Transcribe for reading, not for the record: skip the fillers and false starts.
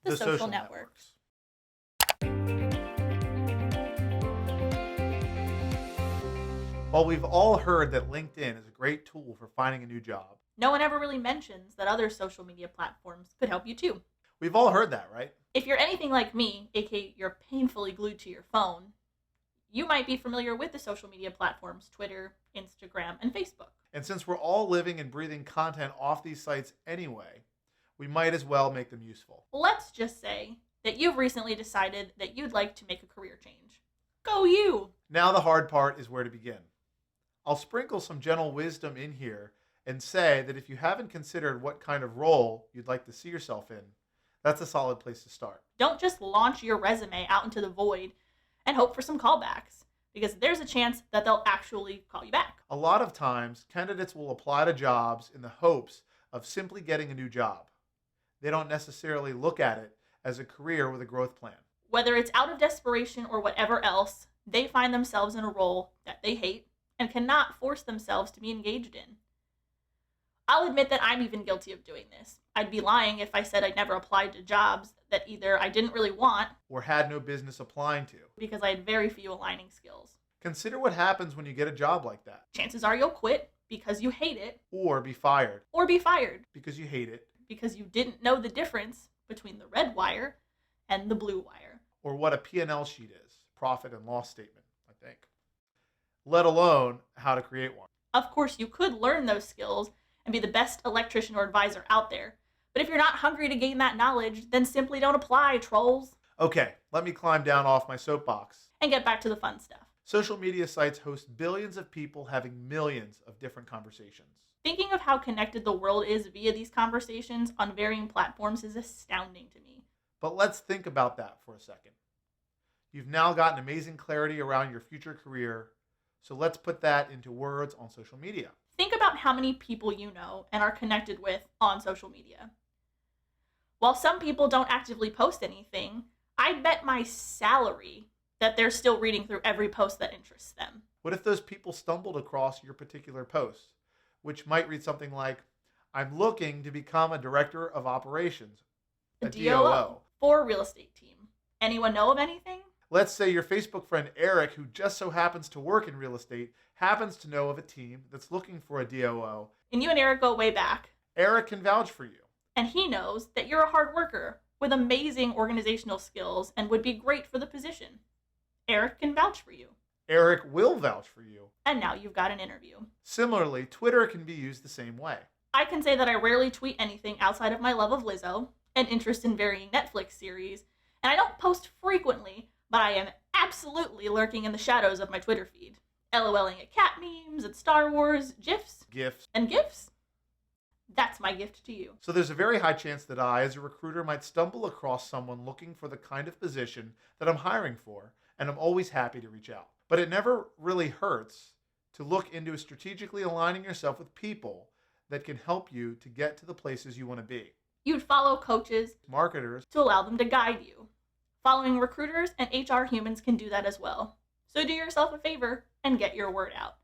the social networks. While we've all heard that LinkedIn is a great tool for finding a new job, No one ever really mentions that other social media platforms could help you too. we've all heard that, right? If you're anything like me, aka you're painfully glued to your phone, you might be familiar with the social media platforms Twitter, Instagram, and Facebook. And since we're all living and breathing content off these sites anyway, we might as well make them useful. Let's just say that you've recently decided that you'd like to make a career change. Go you! Now the hard part is where to begin. I'll sprinkle some gentle wisdom in here and say that if you haven't considered what kind of role you'd like to see yourself in, that's a solid place to start. Don't just launch your resume out into the void and hope for some callbacks, because there's a chance that they'll actually call you back. A lot of times, candidates will apply to jobs in the hopes of simply getting a new job. They don't necessarily look at it as a career with a growth plan. Whether it's out of desperation or whatever else, they find themselves in a role that they hate and cannot force themselves to be engaged in. I'll admit that I'm even guilty of doing this. I'd be lying if I said I'd never applied to jobs that either I didn't really want Or had no business applying to. because I had very few aligning skills. Consider what happens when you get a job like that. Chances are you'll quit because you hate it, Or be fired or be fired because you hate it. because you didn't know the difference between the red wire and the blue wire. Or what a P&L sheet is, profit and loss statement, I think. Let alone how to create one. Of course, you could learn those skills and be the best electrician or advisor out there. But if you're not hungry to gain that knowledge, then simply don't apply, trolls. Okay, let me climb down off my soapbox. And get back to the fun stuff. Social media sites host billions of people having millions of different conversations. Thinking of how connected the world is via these conversations on varying platforms is astounding to me. But let's think about that for a second. You've now gotten amazing clarity around your future career, so let's put that into words on social media. Think about how many people you know and are connected with on social media. While some people don't actively post anything, I bet my salary that they're still reading through every post that interests them. What if those people stumbled across your particular post, which might read something like, I'm looking to become a director of operations, a DOO. For a real estate team. Anyone know of anything? Let's say your Facebook friend Eric, who just so happens to work in real estate, happens to know of a team that's looking for a DOO. And you and Eric go way back. Eric can vouch for you. And he knows that you're a hard worker with amazing organizational skills and would be great for the position. Eric can vouch for you. Eric will vouch for you. And now you've got an interview. Similarly, Twitter can be used the same way. I can say that I rarely tweet anything outside of my love of Lizzo, an interest in varying Netflix series, and I don't post frequently, but I am absolutely lurking in the shadows of my Twitter feed, LOLing at cat memes, at Star Wars, GIFs, Gifts. and GIFs. That's my gift to you. So there's a very high chance that I, as a recruiter, might stumble across someone looking for the kind of position that I'm hiring for, and I'm always happy to reach out. But it never really hurts to look into strategically aligning yourself with people that can help you to get to the places you want to be. You'd follow coaches Marketers to allow them to guide you. Following recruiters and HR humans can do that as well. So do yourself a favor and get your word out.